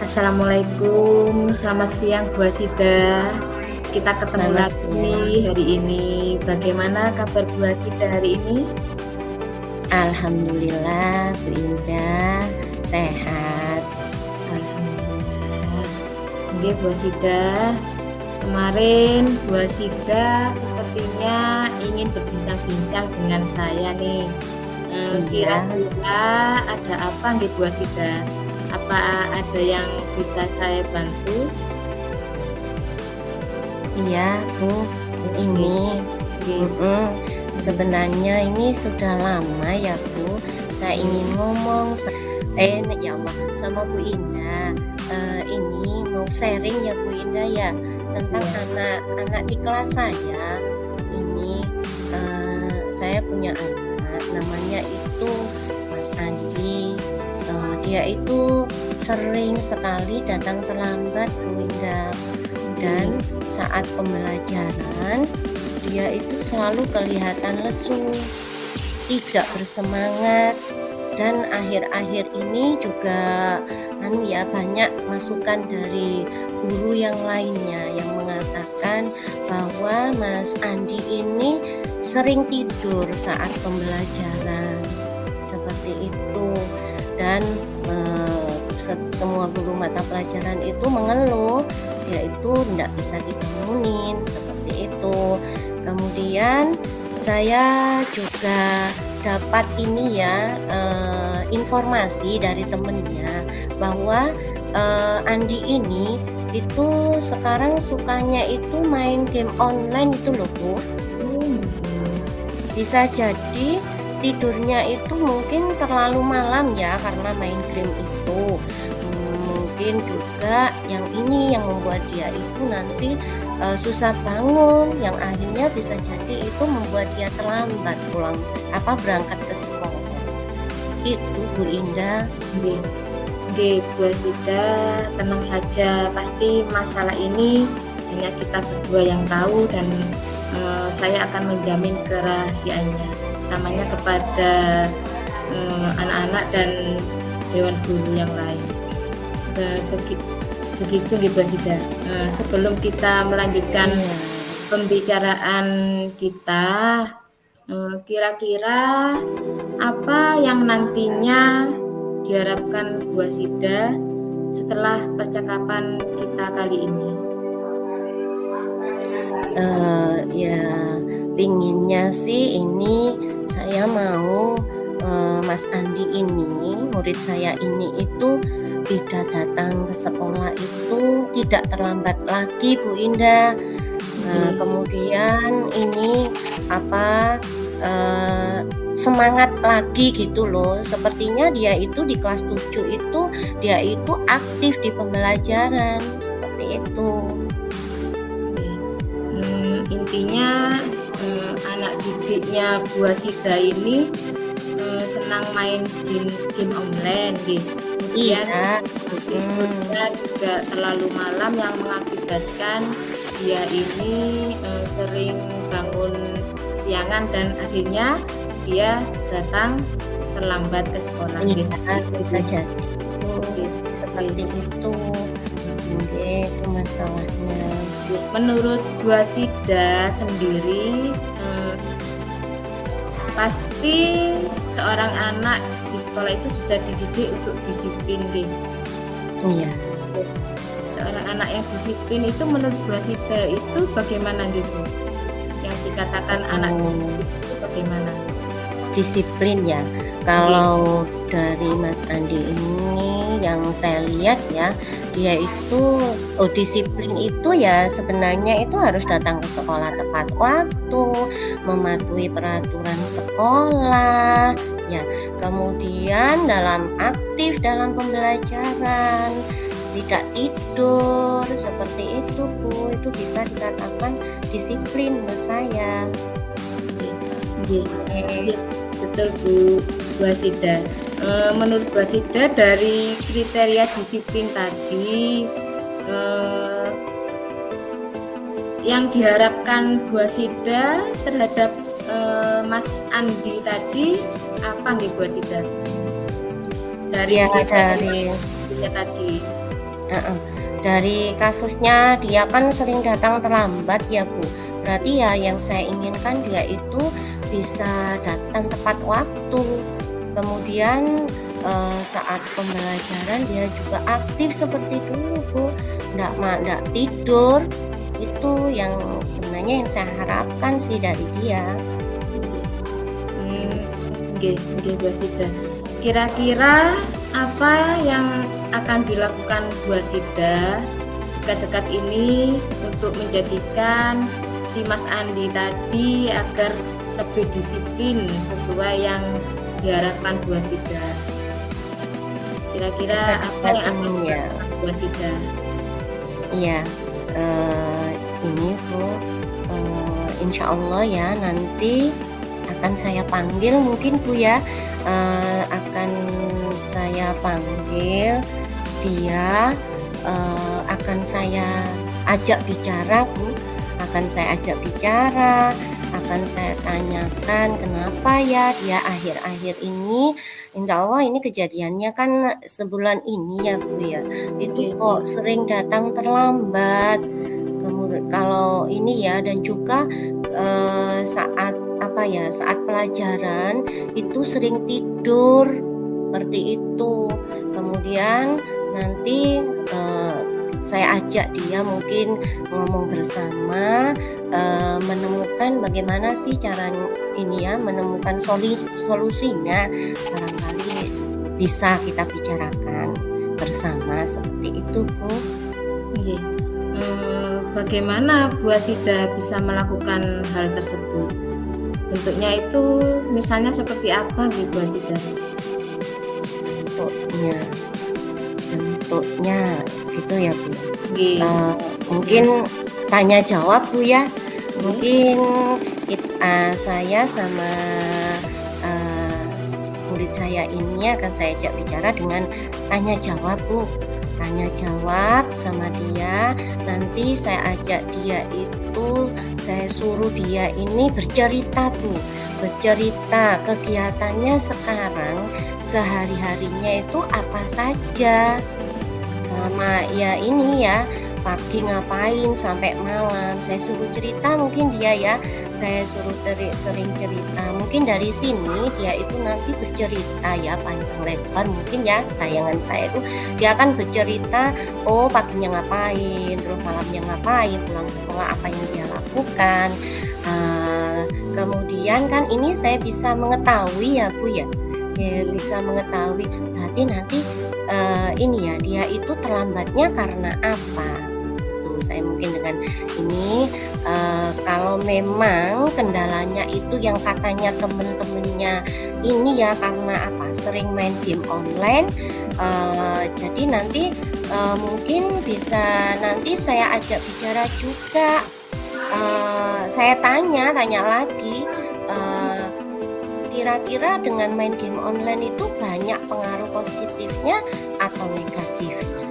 Assalamualaikum, selamat siang Bu Asida. Kita ketemu Selamat lagi siang. hari ini. Bagaimana kabar Bu Asida hari ini? Alhamdulillah, Bu Indah sehat. Alhamdulillah. Oke Bu Asida, kemarin Bu Asida sepertinya ingin berbincang-bincang dengan saya nih. Iya, Kira-kira ada apa nggih Bu Asida? Apa ada yang bisa saya bantu? iya Bu. Oke, Ini oke. sebenarnya ini sudah lama ya Bu. Saya ingin ngomong ya Allah sama Bu Indah. Ini mau sharing ya Bu Indah ya tentang Iya. anak-anak di kelas saya. Ini saya punya anak namanya itu Mas Andi. Dia itu sering sekali datang terlambat Bu Indah, dan saat pembelajaran dia itu selalu kelihatan lesu, tidak bersemangat, dan akhir-akhir ini juga banyak masukan dari guru yang lainnya yang mengatakan bahwa Mas Andi ini sering tidur saat pembelajaran seperti itu, dan semua guru mata pelajaran itu mengeluh yaitu tidak bisa dibangunin seperti itu. Kemudian saya juga dapat informasi dari temennya bahwa Andi ini itu sekarang sukanya itu main game online itu loh Bu. Bisa jadi tidurnya itu mungkin terlalu malam ya karena main game itu. Mungkin juga yang membuat dia itu nanti susah bangun, yang akhirnya bisa jadi itu membuat dia terlambat berangkat ke sekolah. Itu Bu Indah. Oke, Bu Asida, tenang saja. Pasti masalah ini hanya kita berdua yang tahu, dan saya akan menjamin kerahasiaannya, utamanya kepada anak-anak dan dewan guru yang lain. Begitu Bu Asida. Sebelum kita melanjutkan pembicaraan kita, kira-kira apa yang nantinya diharapkan Bu Asida setelah percakapan kita kali ini? Ya pinginnya sih ini saya mau Mas Andi ini, murid saya ini itu tidak datang ke sekolah itu tidak terlambat lagi Bu Indah. Kemudian ini semangat lagi gitu loh. Sepertinya dia itu di kelas 7 itu dia itu aktif di pembelajaran seperti itu. Intinya anak didiknya Bu Asida ini senang main game online gitu. Kemudian tidurnya juga terlalu malam yang mengakibatkan dia ini sering bangun siangan dan akhirnya dia datang terlambat ke sekolah. Bisa jadi seperti itu. Itu masalahnya. Menurut Bu Asida sendiri, pasti seorang anak di sekolah itu sudah dididik untuk disiplin, Iya. seorang anak yang disiplin itu menurut Bu Asida itu bagaimana gitu? Yang dikatakan anak Oh, disiplin itu bagaimana? disiplin ya. Nggih, Kalau dari Mas Andi ini yang saya lihat ya, dia itu disiplin itu ya sebenarnya itu harus datang ke sekolah tepat waktu, mematuhi peraturan sekolah, ya. Kemudian aktif dalam pembelajaran, tidak tidur, seperti itu Bu. Itu bisa dikatakan disiplin menurut saya. nggih, nggih, Oke. nggih, betul Bu Asida. Menurut Bu Asida dari kriteria disiplin tadi, eee, yang diharapkan Bu Asida terhadap, Mas Andi tadi apa nggih Bu Asida? Dari Ya kriteria dari disiplinnya tadi. heeh, dari kasusnya dia kan sering datang terlambat ya Bu. Berarti ya yang saya inginkan dia itu bisa datang tepat waktu. Kemudian saat pembelajaran dia juga aktif seperti dulu Bu. Nggak tidur. Itu yang sebenarnya yang saya harapkan sih dari dia. Mmm, nggih, nggih Bu Asida. Kira-kira apa yang akan dilakukan Bu Asida dekat-dekat ini untuk menjadikan si Mas Andi tadi agar lebih disiplin sesuai yang diharapkan Bu Asida? Kira-kira apa Dekat-dekat yang akan ini ya. dilakukan Bu Asida? Iya, ini Bu, insya Allah ya nanti akan saya panggil mungkin Bu ya, akan saya panggil dia, akan saya ajak bicara Bu, akan saya ajak bicara, akan saya tanyakan kenapa ya dia akhir-akhir ini, insya Allah ini kejadiannya kan sebulan ini ya Bu ya, itu Nggih, kok sering datang terlambat. Kemudian kalau ini ya dan juga saat apa ya, saat pelajaran itu sering tidur, seperti itu. Kemudian nanti saya ajak dia mungkin ngomong bersama, menemukan bagaimana sih cara ini ya, menemukan solusinya. Barangkali bisa kita bicarakan bersama seperti itu Bu. nggih. Bagaimana Bu Asida bisa melakukan hal tersebut? Bentuknya itu misalnya seperti apa nggih Bu Asida? Bentuknya bentuknya gitu ya Bu. Nggih, Mungkin tanya jawab Bu ya. nggih, Mungkin saya sama eee, murid saya ini akan saya ajak bicara dengan tanya jawab Bu. Tanya jawab sama dia, nanti saya ajak dia itu, saya suruh dia ini bercerita Bu. Bercerita kegiatannya sekarang, sehari-harinya itu apa saja. Selama ya ini ya, pagi ngapain sampai malam, saya suruh cerita mungkin dia ya, saya suruh sering cerita. Mungkin dari sini dia itu nanti bercerita ya panjang lebar mungkin ya, bayangan saya itu dia akan bercerita, oh paginya ngapain, terus malamnya ngapain, pulang sekolah apa yang dia lakukan. Kemudian kan ini saya bisa mengetahui ya Bu ya, bisa mengetahui berarti nanti ini ya dia itu terlambatnya karena apa. Tuh saya mungkin dengan ini kalau memang kendalanya itu yang katanya temen-temennya ini ya karena apa sering main game online, jadi nanti mungkin bisa nanti saya ajak bicara juga, saya tanya lagi, kira-kira dengan main game online itu banyak pengaruh positifnya atau negatifnya?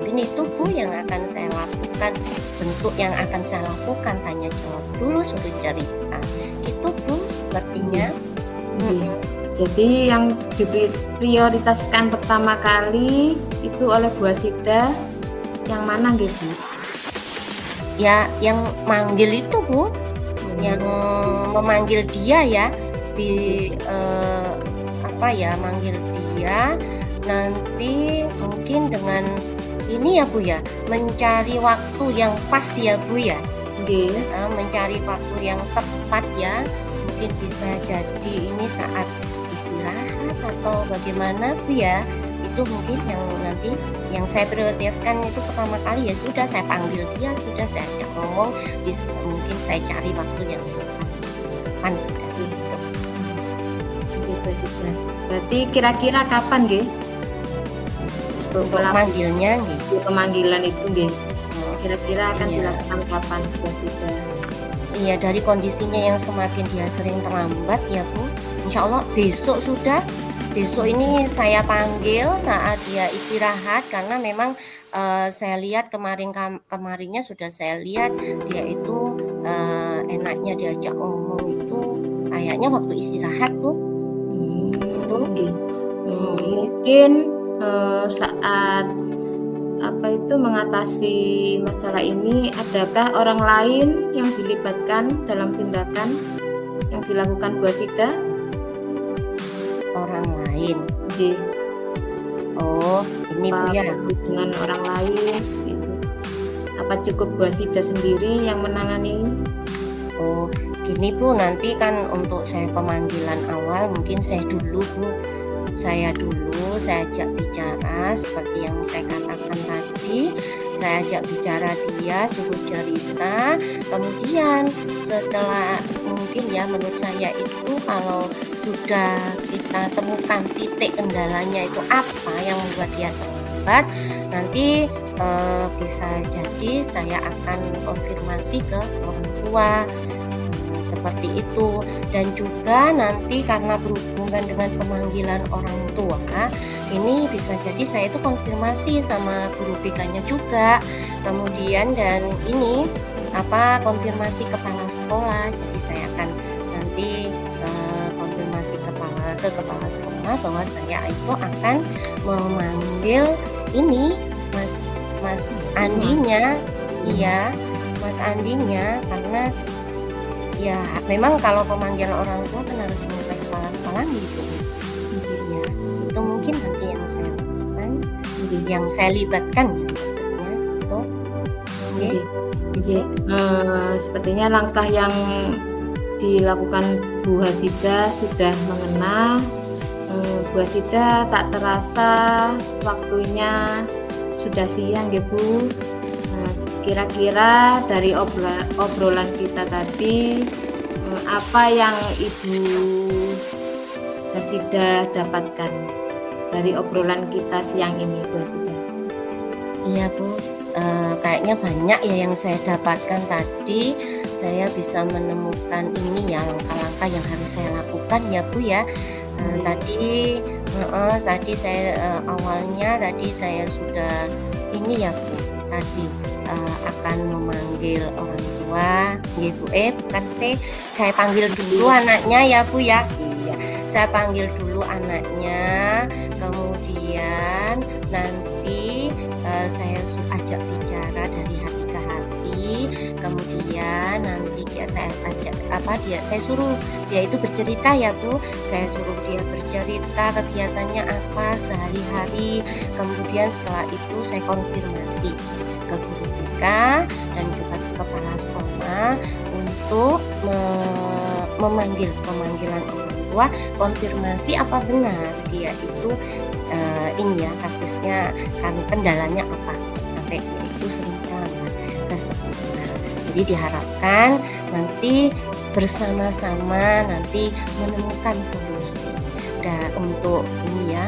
Mungkin itu Bu yang akan saya lakukan, bentuk yang akan saya lakukan, tanya jawab dulu suruh cerita. Itu Bu sepertinya. nggih. Jadi yang diprioritaskan pertama kali itu oleh Bu Asida yang mana nggih Bu? Ya yang manggil itu Bu, yang memanggil dia ya, apa ya, manggil dia nanti mungkin dengan ini ya Bu ya, mencari waktu yang pas ya Bu ya, Nggih. mencari waktu yang tepat ya, mungkin bisa jadi ini saat istirahat atau bagaimana Bu ya, itu mungkin yang nanti yang saya prioritaskan itu pertama kali ya sudah saya panggil dia, sudah saya ajak ngomong, mungkin saya cari waktu yang tepat, kapan sudah gitu. Nggih, Bu Sida. Berarti kira-kira kapan nggih? Untuk Untuk manggilnya nih. pemanggilan itu nggih. Kira-kira akan Iya. dilakukan kapan, Bu Sida? Iya, dari kondisinya yang semakin dia sering terlambat ya Bu, insya Allah besok sudah. Besok ini saya panggil saat dia istirahat karena memang saya lihat kemarinnya sudah saya lihat dia itu enaknya diajak ngomong itu kayaknya waktu istirahat Bu. Itu. Nggih. Hmm. Mungkin saat mengatasi masalah ini, adakah orang lain yang dilibatkan dalam tindakan yang dilakukan Bu Sida? Orang lain. Nggih. Oh, ini Bu ya. Dengan orang lain seperti itu. Apa cukup Bu Sida sendiri yang menangani? Oh, gini Bu, nanti kan untuk saya pemanggilan awal mungkin saya dulu Bu. Saya ajak bicara seperti yang saya katakan tadi. Saya ajak bicara dia, suruh cerita. Kemudian setelah mungkin ya menurut saya itu kalau sudah kita temukan titik kendalanya itu apa yang membuat dia terlambat, nanti bisa jadi saya akan konfirmasi ke orang tua. Seperti itu. Dan juga nanti karena berhubungan dengan pemanggilan orang tua, ini bisa jadi saya itu konfirmasi sama guru BK-nya juga. Kemudian dan ini konfirmasi kepala sekolah. Jadi saya akan nanti konfirmasi ke kepala sekolah bahwa saya itu akan memanggil ini Mas Andinya. Iya, Mas Andinya, karena ya memang kalau pemanggilan orang tua kan harus menyertai kepala sekolah gitu. Ya, itu mungkin nanti yang saya lakukan, yang saya libatkan ya maksudnya itu. Sepertinya langkah yang dilakukan Bu Hasidah sudah mengena. Bu Hasidah tak terasa waktunya sudah siang ya Bu. Kira-kira dari obrolan kita tadi, apa yang Ibu Hasidah dapatkan dari obrolan kita siang ini, Bu Hasidah? Iya Bu, kayaknya banyak ya yang saya dapatkan tadi. Saya bisa menemukan ini ya langkah-langkah yang harus saya lakukan ya Bu ya. Tadi saya awalnya tadi saya sudah ini ya Bu, tadi akan memanggil orang tua, Bu, bukan saya panggil dulu anaknya ya Bu ya. Iya, saya panggil dulu anaknya, kemudian nanti saya ajak bicara dari hati ke hati, kemudian nanti saya suruh dia itu bercerita ya Bu, saya suruh dia bercerita kegiatannya apa sehari-hari, kemudian setelah itu saya konfirmasi ke guru BK dan juga ke kepala sekolah untuk memanggil pemanggilan orang tua, konfirmasi apa benar dia itu ini ya kasusnya kan kendalanya apa sampai dia itu sering terlambat ke sekolah. Jadi diharapkan nanti bersama-sama nanti menemukan solusi dan untuk ini ya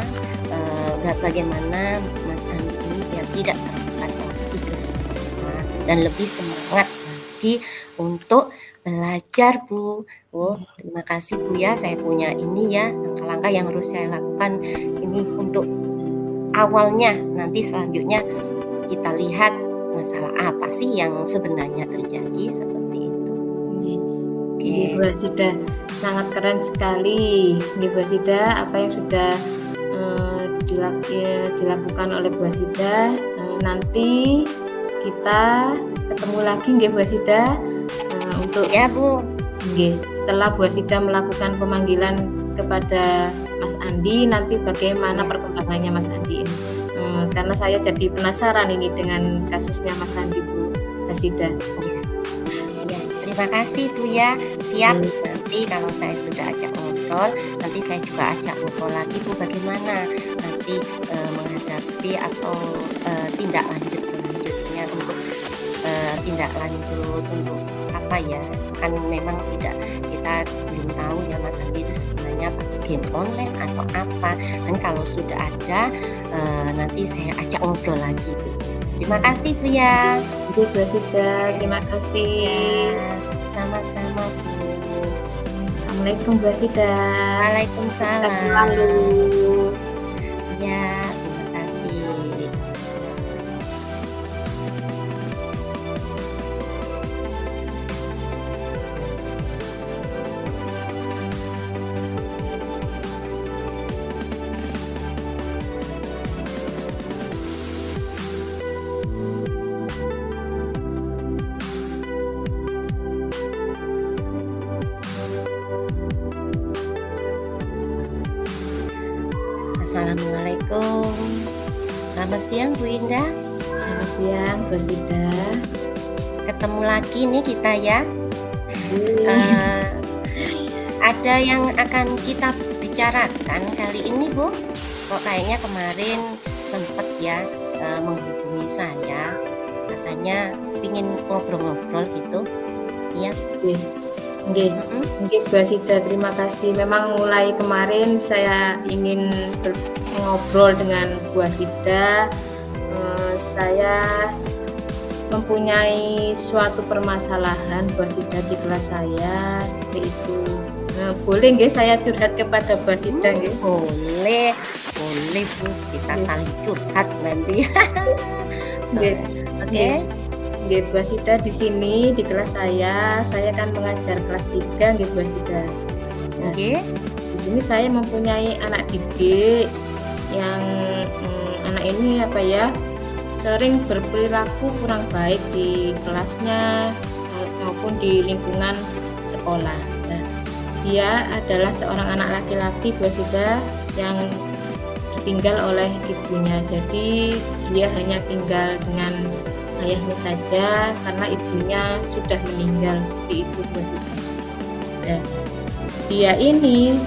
bagaimana Mas Andi ini biar tidak terlambat lagi ke sekolah dan lebih semangat lagi untuk belajar Bu. Terima kasih Bu ya, saya punya ini ya langkah-langkah yang harus saya lakukan ini untuk awalnya. Nanti selanjutnya kita lihat masalah apa sih yang sebenarnya terjadi seperti itu. Oke. Bu Hasidah sangat keren sekali. Bu Hasidah, apa yang sudah dilakukan oleh Bu Hasidah. Nanti kita ketemu lagi Bu Hasidah untuk ya Bu. Setelah Bu Hasidah melakukan pemanggilan kepada Mas Andi, nanti bagaimana perkembangannya Mas Andi ini. karena saya jadi penasaran ini dengan kasusnya Mas Andi, Bu Hasida. Iya. Iya, terima kasih Bu ya. Siap, Iya. nanti kalau saya sudah ajak ngobrol, nanti saya juga ajak ngobrol lagi Bu bagaimana nanti menghadapi atau tindak lanjut selanjutnya untuk tindak lanjut untuk apa ya? Kan memang kita belum tahu ya Mas Andi itu sebenarnya game online atau apa. Dan kalau sudah ada nanti saya ajak ngobrol lagi Bu. Terima kasih Bu ya. Bu Hasida, terima Ya, kasih. sama-sama Bu. Assalamualaikum Bu Hasida. Sukses selalu. Waalaikumsalam. Ya, terima kasih. Assalamualaikum. Selamat siang Bu Indah. Selamat siang Bu Hasida. Ketemu lagi nih kita ya. Iya. Ada yang akan kita bicarakan kali ini Bu. Kok kayaknya kemarin sempet ya menghubungi saya, katanya pingin ngobrol-ngobrol gitu. Iya. Nggih. Mm-mm. Nggih Bu Hasida, terima kasih. Memang mulai kemarin saya ingin ngobrol dengan Bu Hasida. Saya mempunyai suatu permasalahan Bu Hasida di kelas saya seperti itu. Boleh nggih saya curhat kepada Bu Hasida nggih? Boleh Bu, kita Nggih. saling curhat nanti. Nggih. Oke. Nggih. Nggih Bu Hasida, di sini di kelas saya kan mengajar kelas 3 nggih Bu Hasida. Nah, Oke. di sini saya mempunyai anak didik yang anak ini apa ya, sering berperilaku kurang baik di kelasnya maupun di lingkungan sekolah. Nah, dia adalah seorang anak laki-laki Bu Hasida yang ditinggal oleh ibunya. Jadi dia hanya tinggal dengan ayahnya saja karena ibunya sudah meninggal, seperti itu Bu Hasida. Nah, dia ini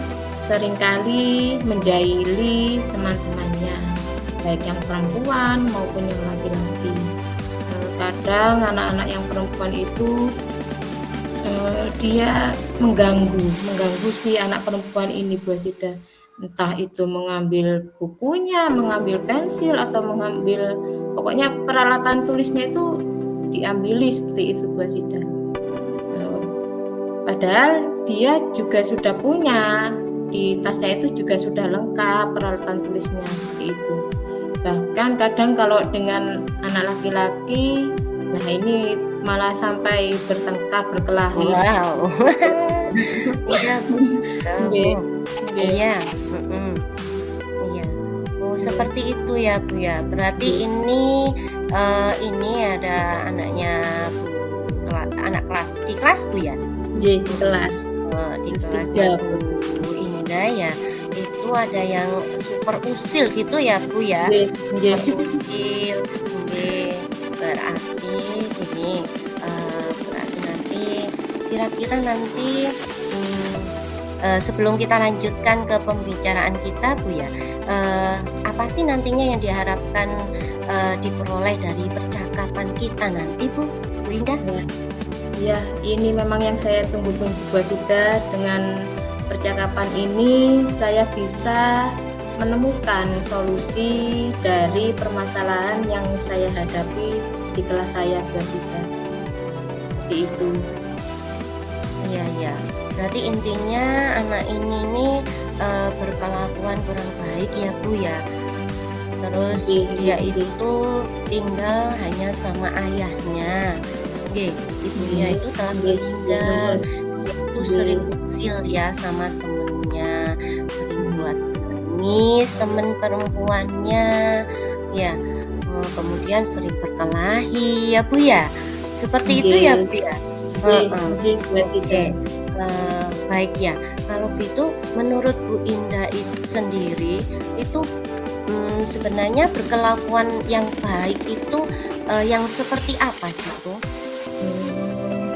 seringkali menjahili teman-temannya, baik yang perempuan maupun yang laki-laki. Kadang anak-anak yang perempuan itu dia mengganggu si anak perempuan ini Bu Hasida. Entah itu mengambil bukunya, mengambil pensil atau mengambil pokoknya peralatan tulisnya itu diambili seperti itu Bu Hasida. Padahal dia juga sudah punya, di tasnya itu juga sudah lengkap peralatan tulisnya seperti itu. Bahkan kadang kalau dengan anak laki-laki, nah ini malah sampai bertengkar, berkelahi. Wow. Iya Bu. Nggih. Iya. Iya. Oh seperti itu ya Bu ya. Berarti ini ada anaknya Bu, anak kelas di kelas Bu ya. Nggih, di kelas. Di Kelas kelasnya 3, Bu Indah ya. Itu ada yang super usil gitu ya Bu ya. Nggih. Super usil. Nggih. Berarti ini berarti nanti kira-kira nanti sebelum kita lanjutkan ke pembicaraan kita Bu ya, apa sih nantinya yang diharapkan diperoleh dari percakapan kita nanti Bu Indah? Ya, ini memang yang saya tunggu-tunggu Bu Hasida. Dengan percakapan ini saya bisa menemukan solusi dari permasalahan yang saya hadapi di kelas saya Bu Hasida. Seperti itu. Iya. Berarti intinya anak ini nih berkelakuan kurang baik ya Bu ya. Terus dia itu tinggal hanya sama ayahnya. Ibunya itu telah meninggal. Dia itu sering usil ya sama temennya, sering buat nangis temen perempuannya, ya. Kemudian sering berkelahi ya Bu ya. Seperti itu ya Bu ya. Oke. Baik ya. Kalau gitu menurut Bu Indah itu sendiri itu sebenarnya berkelakuan yang baik itu, yang seperti apa sih, Bu? Mmm,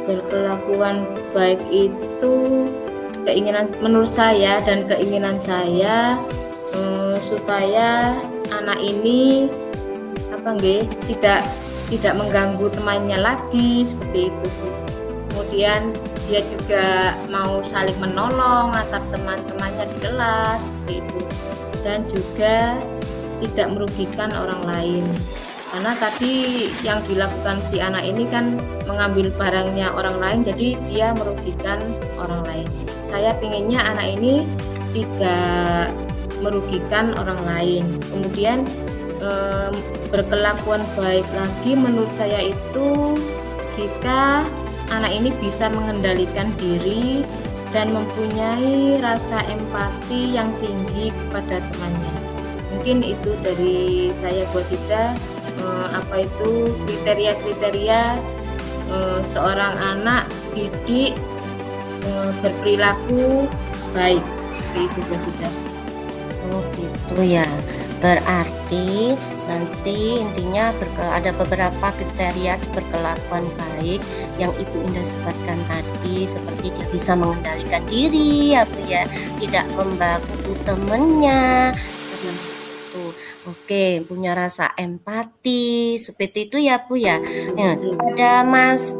berkelakuan baik itu menurut saya dan keinginan saya, supaya anak ini tidak mengganggu temannya lagi, seperti itu, Bu. Kemudian dia juga mau saling menolong antar teman-temannya di kelas, seperti itu. Dan juga tidak merugikan orang lain. Karena tadi yang dilakukan si anak ini kan mengambil barangnya orang lain, jadi dia merugikan orang lain. Saya pinginnya anak ini tidak merugikan orang lain. Kemudian berkelakuan baik lagi menurut saya itu jika anak ini bisa mengendalikan diri dan mempunyai rasa empati yang tinggi kepada temannya. Mungkin itu dari saya, Bu Sida, apa itu kriteria-kriteria seorang anak didik berperilaku baik, seperti itu, Bu Sida. Oh gitu ya. Berarti nanti intinya ada beberapa kriteria berkelakuan baik yang Ibu Indah sebutkan tadi, seperti dia bisa mengendalikan diri ya Bu ya, tidak membaku temennya, karena itu. Oke, punya rasa empati, seperti itu ya Bu ya. Nah, pada Mas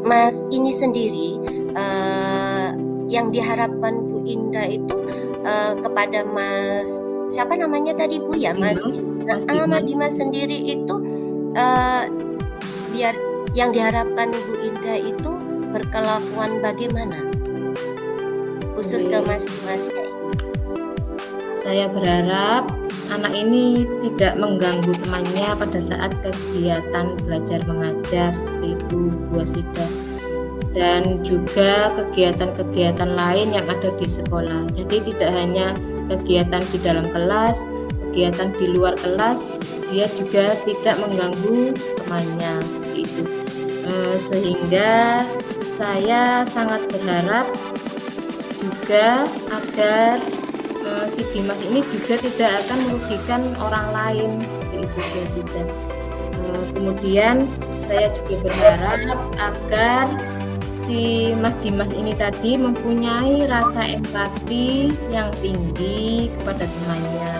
ini sendiri, yang diharapkan Bu Indah itu kepada siapa namanya tadi Bu ya, Mas Dimas sendiri itu, biar yang diharapkan Bu Indah itu berkelakuan bagaimana? Khusus ke Mas Dimas ya. Saya berharap anak ini tidak mengganggu temannya pada saat kegiatan belajar mengajar, seperti itu, Bu Sida. Dan juga kegiatan-kegiatan lain yang ada di sekolah. Jadi tidak hanya kegiatan di dalam kelas, kegiatan di luar kelas, dia juga tidak mengganggu temannya, seperti itu. Sehingga saya sangat berharap juga agar si Dimas ini juga tidak akan merugikan orang lain, seperti itu, Bu Sida. Kemudian saya juga berharap agar si Mas Dimas ini tadi mempunyai rasa empati yang tinggi kepada temannya.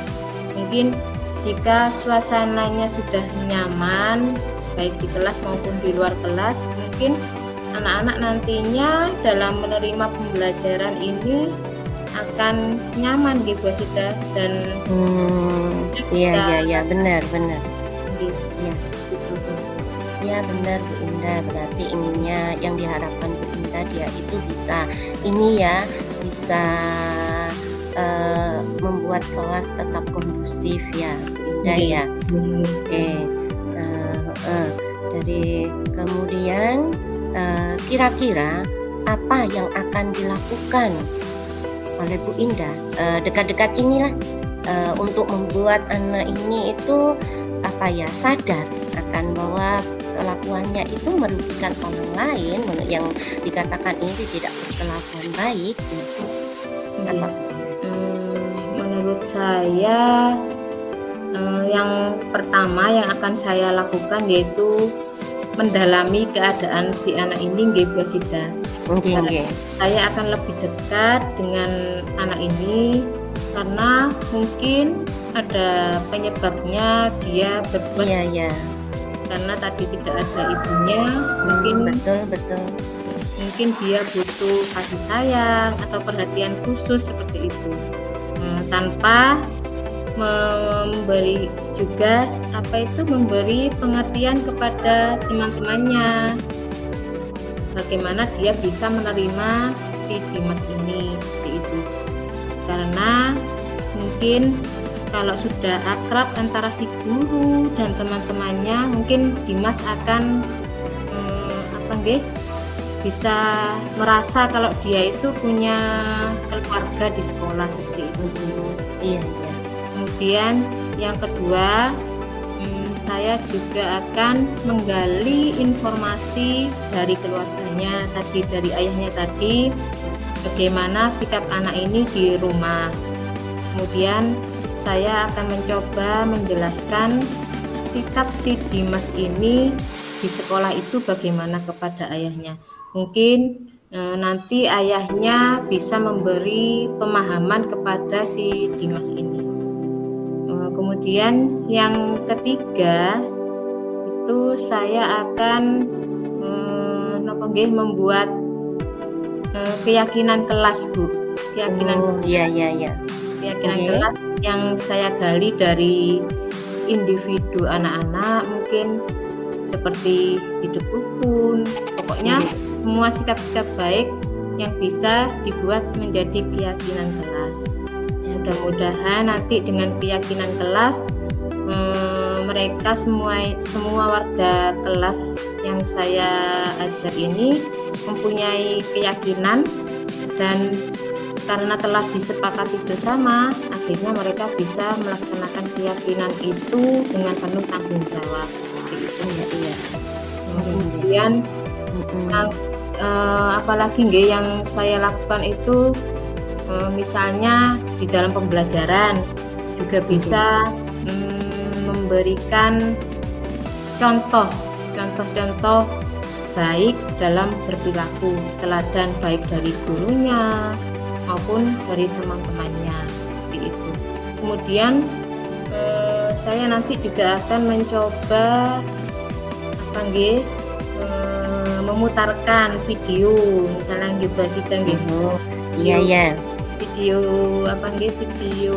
Mungkin jika suasananya sudah nyaman, baik di kelas maupun di luar kelas, mungkin anak-anak nantinya dalam menerima pembelajaran ini akan nyaman gitu, Bu Sida, dan iya benar. Iya. Ya benar Bu Indah, berarti inginnya yang diharapkan Bu Indah dia itu bisa membuat kelas tetap kondusif ya Bu Indah ya. Oke. Jadi kemudian kira-kira apa yang akan dilakukan oleh Bu Indah dekat-dekat inilah untuk membuat anak ini itu sadar akan bahwa kelakuannya itu merugikan orang lain, yang dikatakan ini tidak berkelakuan baik gitu. Apa? Menurut saya yang pertama yang akan saya lakukan yaitu mendalami keadaan si anak ini, Bu Sida. Saya akan lebih dekat dengan anak ini karena mungkin ada penyebabnya dia berbuat karena tadi tidak ada ibunya, mungkin betul. Mungkin dia butuh kasih sayang atau perhatian khusus seperti itu, tanpa memberi pengertian kepada teman-temannya bagaimana dia bisa menerima si Dimas ini, seperti itu. Karena mungkin kalau sudah akrab antara si guru dan teman-temannya, mungkin Dimas akan bisa merasa kalau dia itu punya keluarga di sekolah, seperti itu. Iya. Kemudian yang kedua, saya juga akan menggali informasi dari keluarganya tadi, dari ayahnya tadi, bagaimana sikap anak ini di rumah. Kemudian saya akan mencoba menjelaskan sikap si Dimas ini di sekolah itu bagaimana kepada ayahnya. Mungkin nanti ayahnya bisa memberi pemahaman kepada si Dimas ini. Kemudian yang ketiga itu saya akan membuat keyakinan kelas, Bu. Keyakinan kelas yang saya gali dari individu anak-anak, mungkin seperti hidup rukun, pokoknya semua sikap-sikap baik yang bisa dibuat menjadi keyakinan kelas. Mudah-mudahan nanti dengan keyakinan kelas mereka semua warga kelas yang saya ajar ini mempunyai keyakinan, dan karena telah disepakati bersama, akhirnya mereka bisa melaksanakan keyakinan itu dengan penuh tanggung jawab. Kemudian apalagi yang saya lakukan itu misalnya di dalam pembelajaran juga bisa memberikan contoh-contoh baik dalam berperilaku, teladan baik dari gurunya maupun dari teman-temannya, seperti itu. Kemudian saya nanti juga akan mencoba memutarkan video, misalnya sidang video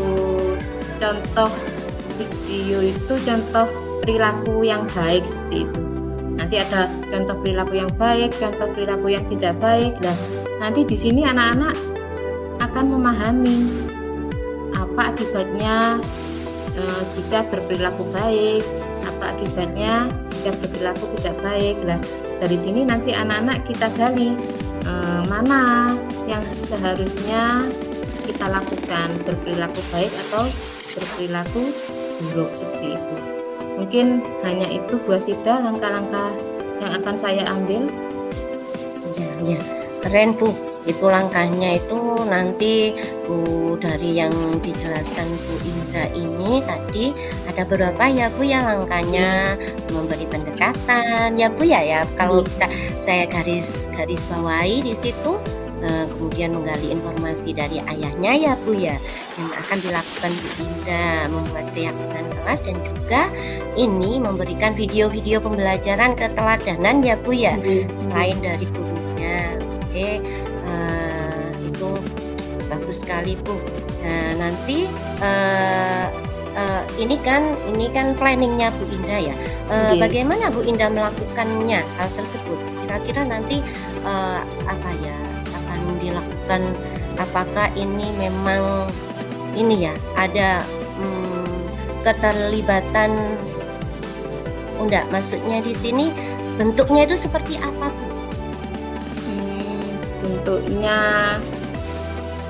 contoh video itu contoh perilaku yang baik, seperti itu. Nanti ada contoh perilaku yang baik, contoh perilaku yang tidak baik. Nah, nanti di sini anak-anak akan memahami apa akibatnya jika berperilaku baik, apa akibatnya jika berperilaku tidak baik. Nah, dari sini nanti anak-anak kita gali mana yang seharusnya kita lakukan, berperilaku baik atau berperilaku buruk, seperti itu. Mungkin hanya itu Bu Asida langkah-langkah yang akan saya ambil. Ya, keren Bu. Itu langkahnya itu nanti Bu, dari yang dijelaskan Bu Indah ini tadi ada beberapa ya Bu ya langkahnya, memberi pendekatan ya Bu ya. Kalau saya garis bawahi di situ, kemudian menggali informasi dari ayahnya ya Bu ya, yang akan dilakukan Bu Indah, membuat keyakinan kelas, dan juga ini memberikan video-video pembelajaran keteladanan ya Bu ya, selain dari gurunya. Oke, itu bagus sekali Bu. Nah, nanti ini kan planningnya Bu Indah ya. Bagaimana Bu Indah melakukannya hal tersebut? Kira-kira nanti akan dilakukan, apakah ini memang ini ya ada keterlibatan, enggak, maksudnya di sini bentuknya itu seperti apa Bu? Bentuknya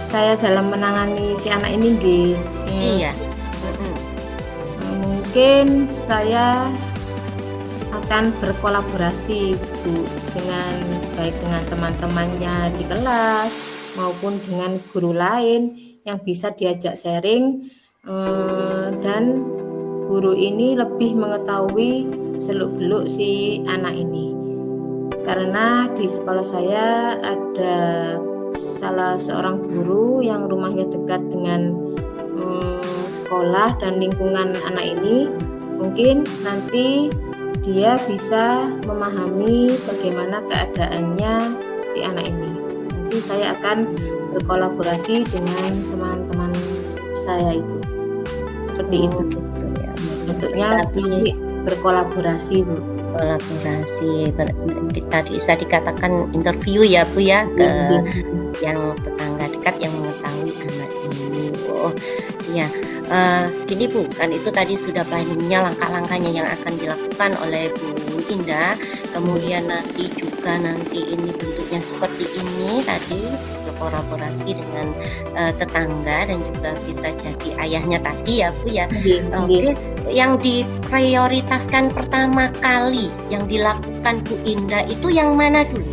saya dalam menangani si anak ini mungkin saya akan berkolaborasi Bu dengan baik dengan teman-temannya di kelas maupun dengan guru lain yang bisa diajak sharing, dan guru ini lebih mengetahui seluk-beluk si anak ini. Karena di sekolah saya ada salah seorang guru yang rumahnya dekat dengan sekolah dan lingkungan anak ini. Mungkin nanti dia bisa memahami bagaimana keadaannya si anak ini. Nanti saya akan berkolaborasi dengan teman-teman saya itu. Seperti itu ya. Bentuknya nanti berkolaborasi Bu. Tadi bisa dikatakan interview ya Bu ya, ke yang tetangga dekat yang mengetahui anak ini. Ya, gini Bu, kan itu tadi sudah planningnya, langkah-langkahnya yang akan dilakukan oleh Bu Indah. Kemudian nanti ini bentuknya seperti ini tadi, berkolaborasi dengan tetangga dan juga bisa jadi ayahnya tadi ya Bu ya. Oke. Yang diprioritaskan pertama kali yang dilakukan Bu Indah itu yang mana dulu?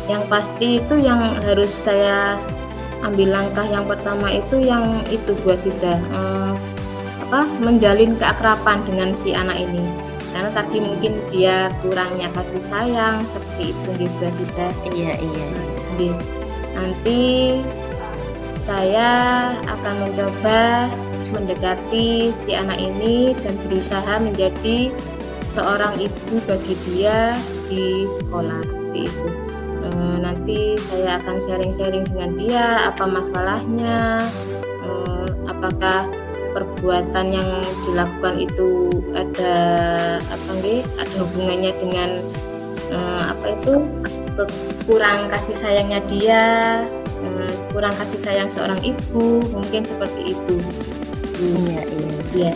Yang pasti itu yang harus saya ambil langkah yang pertama itu yang itu Bu Asida, menjalin keakraban dengan si anak ini. Karena tadi mungkin dia kurangnya kasih sayang seperti itu nggih Bu Asida. Iya iya. Nggih. Nanti saya akan mencoba mendekati si anak ini dan berusaha menjadi seorang ibu bagi dia di sekolah seperti itu. Nanti saya akan sharing-sharing dengan dia apa masalahnya, apakah perbuatan yang dilakukan itu ada ada hubungannya dengan kurang kasih sayangnya dia, kurang kasih sayang seorang ibu, mungkin seperti itu. Iya iya. Ya.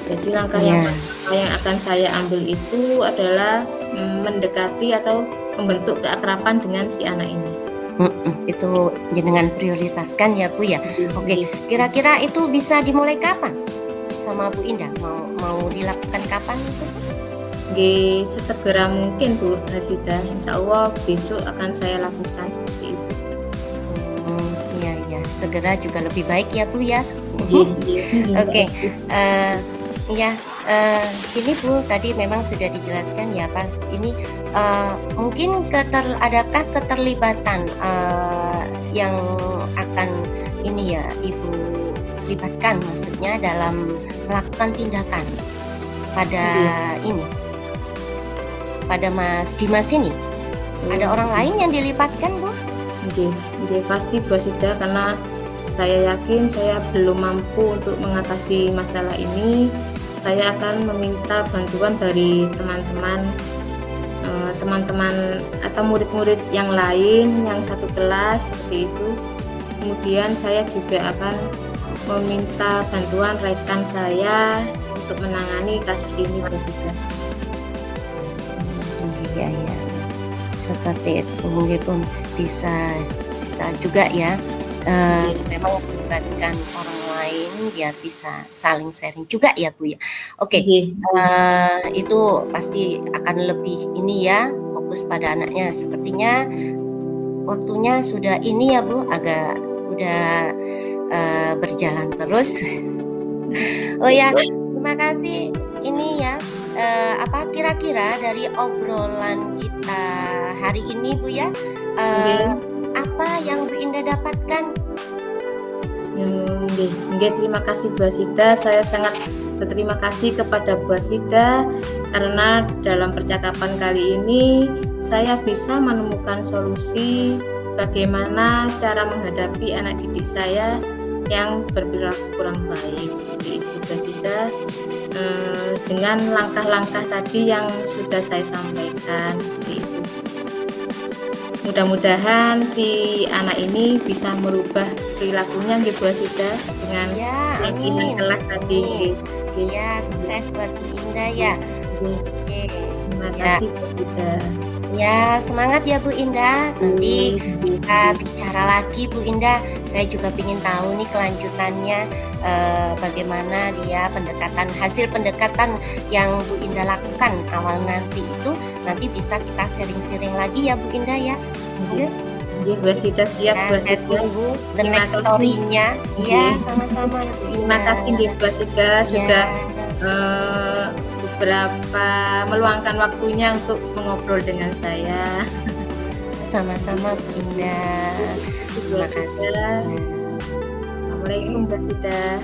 Jadi langkah yang pertama yang akan saya ambil itu adalah mendekati atau membentuk keakraban dengan si anak ini. Itu jenengan prioritaskan ya Bu ya. Oke, kira-kira itu bisa dimulai kapan sama Bu Indah? Mau dilakukan kapan itu? Sesegera mungkin Bu Hasida. Insya Allah besok akan saya lakukan seperti itu. Iya ya, segera juga lebih baik ya Bu ya. Oke, ya ini Bu tadi memang sudah dijelaskan ya pas ini mungkin adakah keterlibatan yang akan ini ya Ibu libatkan maksudnya dalam melakukan tindakan pada ini pada Mas Dimas ini ada orang lain yang dilibatkan Bu? Pasti Bu Asida, karena saya yakin saya belum mampu untuk mengatasi masalah ini. Saya akan meminta bantuan dari teman-teman atau murid-murid yang lain yang satu kelas seperti itu. Kemudian saya juga akan meminta bantuan rekan saya untuk menangani kasus ini Bu Asida. Iya ya, seperti itu mungkin bisa juga ya. Memang melibatkan orang lain biar bisa saling sharing juga ya Bu ya. Oke, itu pasti akan lebih ini ya fokus pada anaknya. Sepertinya waktunya sudah ini ya Bu, agak udah berjalan terus. Oh ya, terima kasih ini ya. Kira-kira dari obrolan kita hari ini Bu ya, apa yang Bu Indah dapatkan? Terima kasih Bu Asida. Saya sangat berterima kasih kepada Bu Asida karena dalam percakapan kali ini saya bisa menemukan solusi bagaimana cara menghadapi anak didik saya yang berperilaku kurang baik seperti itu Bu Asida, dengan langkah-langkah tadi yang sudah saya sampaikan seperti itu. Mudah-mudahan si anak ini bisa merubah perilakunya Bu Asida dengan keyakinan kelas tadi. Ya, sukses buat Bu Indah ya. Oke. Terima kasih Bu Indah. Ya, semangat ya Bu Indah. Nanti kita bicara lagi Bu Indah. Saya juga ingin tahu nih kelanjutannya bagaimana dia hasil pendekatan yang Bu Indah lakukan awal nanti itu. Nanti bisa kita sharing-sharing lagi ya Bu Indah ya. Oke. Bu Asida siap Bu Asida. Tunggu the next story-nya. Iya, sama-sama Bu Indah. Terima kasih Bu Asida sudah beberapa meluangkan waktunya untuk mengobrol dengan saya. Sama-sama Bu Indah. Terima kasih. Assalamualaikum Bu Asida.